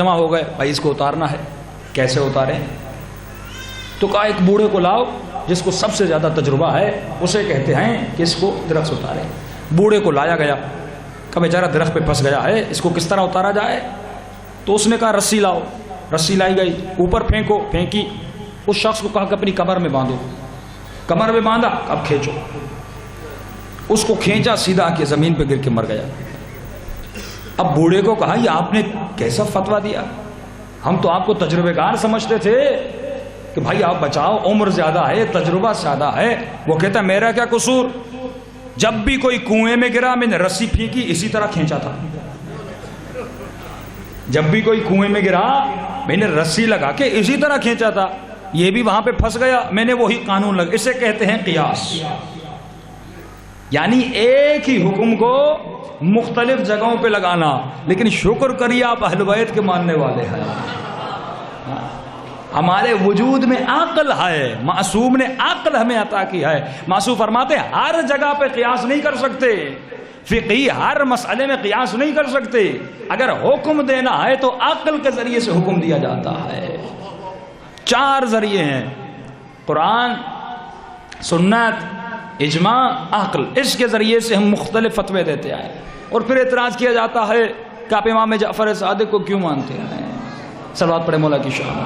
جمع ہو گئے، بھائی اس کو اتارنا ہے، کیسے اتاریں؟ تو کہا ایک بوڑھے کو لاؤ جس کو سب سے زیادہ تجربہ ہے، اسے کہتے ہیں کہ اس کو درخت سے اتاریں۔ بوڑھے کو لایا گیا، کہ بیچارہ درخت پہ پھنس گیا ہے، اس کو کس طرح اتارا جائے؟ تو اس نے کہا رسی لاؤ، رسی لائی گئی، اوپر پھینکو، پھینکی۔ اس شخص کو کہا کہ اپنی کمر میں باندھو، کمر میں باندھا، اب کھینچو۔ اس کو کھینچا، سیدھا کہ زمین پہ گر کے مر گیا۔ اب بوڑھے کو کہا یہ آپ نے کیسا فتویٰ دیا؟ ہم تو آپ کو تجربے کار سمجھتے تھے کہ بھائی آپ بچاؤ، عمر زیادہ ہے، تجربہ زیادہ ہے۔ وہ کہتا میرا کیا قصور؟ جب بھی کوئی کنویں میں گرا میں نے رسی پھینکی، اسی طرح کھینچا تھا۔ جب بھی کوئی کنویں میں گرا میں نے رسی لگا کے اسی طرح کھینچا تھا، یہ بھی وہاں پہ پھنس گیا، میں نے وہی قانون لگا۔ اسے کہتے ہیں قیاس، یعنی ایک ہی حکم کو مختلف جگہوں پہ لگانا۔ لیکن شکر کریے آپ اہل بیت کے ماننے والے ہیں، ہمارے وجود میں عقل ہے، معصوم نے عقل ہمیں عطا کی ہے۔ معصوم فرماتے ہیں ہر جگہ پہ قیاس نہیں کر سکتے، فقہی ہر مسئلے میں قیاس نہیں کر سکتے۔ اگر حکم دینا ہے تو عقل کے ذریعے سے حکم دیا جاتا ہے۔ 4 ذریعے ہیں، قرآن، سنت، اجماع، عقل۔ اس کے ذریعے سے ہم مختلف فتوے دیتے آئے۔ اور پھر اعتراض کیا جاتا ہے کہ آپ امام جعفر صادق کو کیوں مانتے ہیں؟ صلوات پڑھے مولا کی شان۔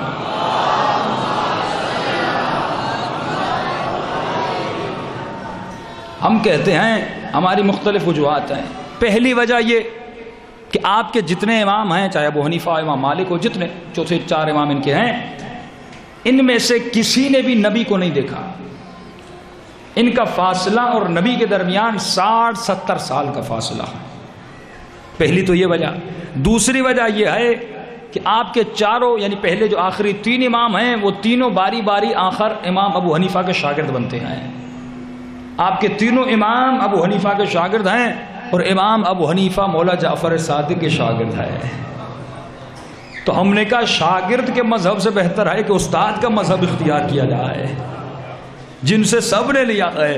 ہم کہتے ہیں ہماری مختلف وجوہات ہیں۔ پہلی وجہ یہ کہ آپ کے جتنے امام ہیں، چاہے ابو حنیفہ، امام مالک ہو، جتنے چوتھے 4 امام ان کے ہیں، ان میں سے کسی نے بھی نبی کو نہیں دیکھا۔ ان کا فاصلہ اور نبی کے درمیان 60-70 سال کا فاصلہ ہے۔ پہلی تو یہ وجہ۔ دوسری وجہ یہ ہے کہ آپ کے چاروں، یعنی پہلے جو آخری 3 امام ہیں، وہ تینوں باری باری آخر امام ابو حنیفہ کے شاگرد بنتے ہیں۔ آپ کے تینوں امام ابو حنیفہ کے شاگرد ہیں، اور امام ابو حنیفہ مولا جعفر صادق کے شاگرد ہے۔ تو ہم نے کہا شاگرد کے مذہب سے بہتر ہے کہ استاد کا مذہب اختیار کیا جائے، جن سے سب نے لیا ہے۔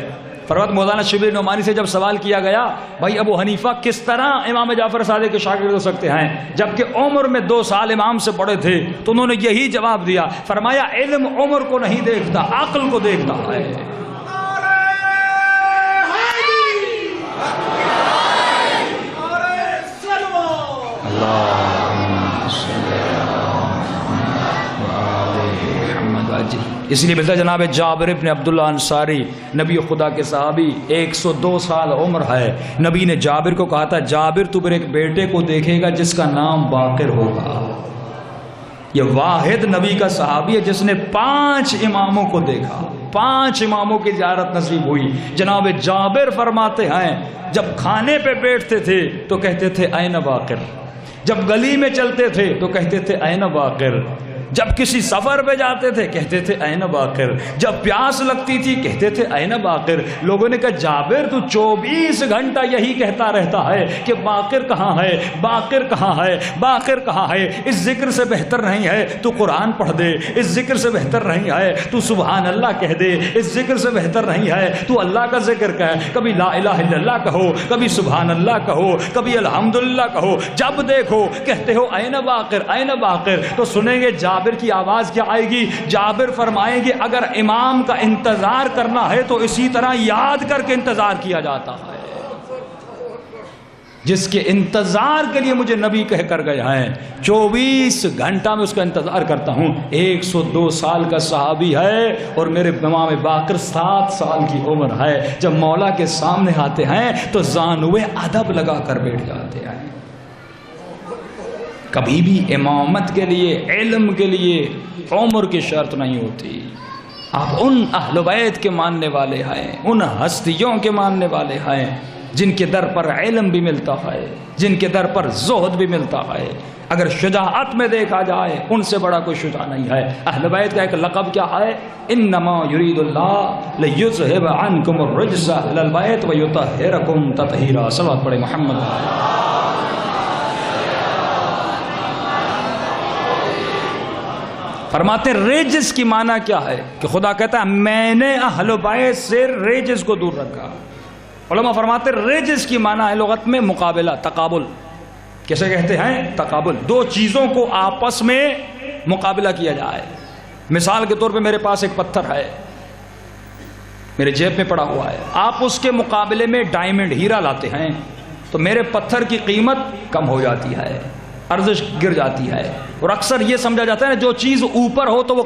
فرماتے مولانا شبیر نعمانی سے جب سوال کیا گیا بھائی ابو حنیفہ کس طرح امام جعفر صادق کے شاگرد ہو سکتے ہیں جبکہ عمر میں 2 سال امام سے بڑے تھے، تو انہوں نے یہی جواب دیا، فرمایا علم عمر کو نہیں دیکھتا، عقل کو دیکھتا ہے۔ اس لیے ملتا جناب جابر ابن عبداللہ انصاری، نبی خدا کے صحابی، 102 سال عمر ہے۔ نبی نے جابر کو کہا تھا جابر تو میرے ایک بیٹے کو دیکھے گا جس کا نام باقر ہوگا۔ یہ واحد نبی کا صحابی ہے جس نے 5 اماموں کو دیکھا، 5 اماموں کی زیارت نصیب ہوئی۔ جناب جابر فرماتے ہیں جب کھانے پہ بیٹھتے تھے تو کہتے تھے این باقر، جب گلی میں چلتے تھے تو کہتے تھے این باقر، جب کسی سفر پہ جاتے تھے کہتے تھے این باقر، جب پیاس لگتی تھی کہتے تھے این باقر۔ لوگوں نے کہا جابر تو 24 گھنٹہ یہی کہتا رہتا ہے کہ باقر کہاں ہے، باقر کہاں ہے، باقر کہاں ہے۔ اس ذکر سے بہتر نہیں ہے تو قرآن پڑھ دے، اس ذکر سے بہتر نہیں ہے تو سبحان اللہ کہہ دے، اس ذکر سے بہتر نہیں ہے تو اللہ کا ذکر کہے، کبھی لا الہ الا اللہ کہو، کبھی سبحان اللہ کہو، کبھی الحمدللہ کہو، جب دیکھو کہتے ہو این باقر، این باقر۔ تو سنیں گے جابر کی آواز کیا آئے گی؟ جابر فرمائیں گے اگر امام کا انتظار کرنا ہے تو اسی طرح یاد کر کے انتظار کیا جاتا ہے۔ جس کے انتظار کے لیے مجھے نبی کہہ کر گئے ہیں 24 گھنٹہ میں اس کا انتظار کرتا ہوں۔ 102 سال کا صحابی ہے اور میرے امام باقر 7 سال کی عمر ہے۔ جب مولا کے سامنے آتے ہیں تو زانوے ادب لگا کر بیٹھ جاتے ہیں۔ کبھی بھی امامت کے لیے، علم کے لیے عمر کی شرط نہیں ہوتی۔ آپ ان اہل بیت کے ماننے والے ہیں، ان ہستیوں کے ماننے والے ہیں جن کے در پر علم بھی ملتا ہے، جن کے در پر زہد بھی ملتا ہے۔ اگر شجاعت میں دیکھا جائے ان سے بڑا کوئی شجاع نہیں ہے۔ اہل بیت کا ایک لقب کیا ہے؟ انما یرید اللہ لیذھب عنکم الرجس اہل البیت ویطہرکم تطہیرا۔ صلوات پڑھے محمد۔ فرماتے رجس کی معنی کیا ہے کہ خدا کہتا ہے میں نے اہل بیت سے رجس کو دور رکھا۔ علماء فرماتے رجس کی معنی ہے لغت میں مقابلہ، تقابل۔ کیسے کہتے ہیں؟ تقابل، دو چیزوں کو آپس میں مقابلہ کیا جائے. مثال کے طور پہ میرے پاس ایک پتھر ہے، میرے جیب میں پڑا ہوا ہے، آپ اس کے مقابلے میں ڈائمنڈ، ہیرا لاتے ہیں تو میرے پتھر کی قیمت کم ہو جاتی ہے، ارزش گر جاتی ہے. اور اکثر یہ سمجھا جاتا ہے نا جو چیز اوپر ہو تو وہ